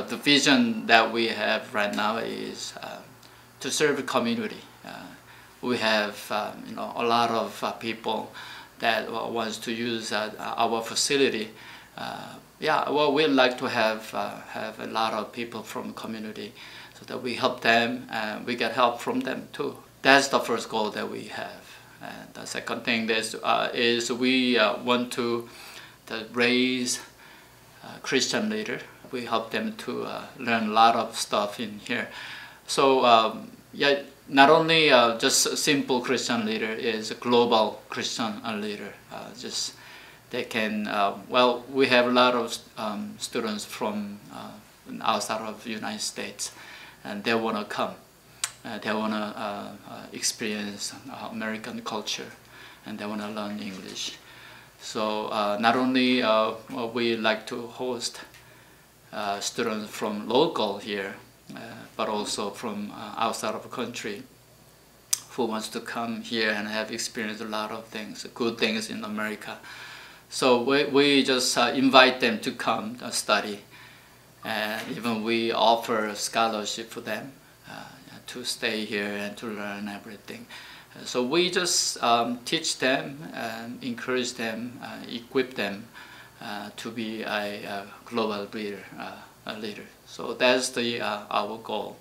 the vision that we have right now is to serve the community. We have a lot of people that wants to use our facility. Yeah, well, we'd like to have a lot of people from the community so that we help them and we get help from them too. That's the first goal that we have. And the second thing is we want to raise Christian leader. We help them to learn a lot of stuff in here. So yeah, not only just a simple Christian leader is a global Christian leader. Just they can, well, we have a lot of students from outside of the United States, and they want to come. They want to experience American culture, and they want to learn English. So not only we like to host students from local here, but also from outside of the country who wants to come here and have experienced a lot of things, good things in America. So we just invite them to come study, and even we offer a scholarship for them to stay here and to learn everything. So we just teach them, encourage them, equip them to be a global leader. So that's our goal.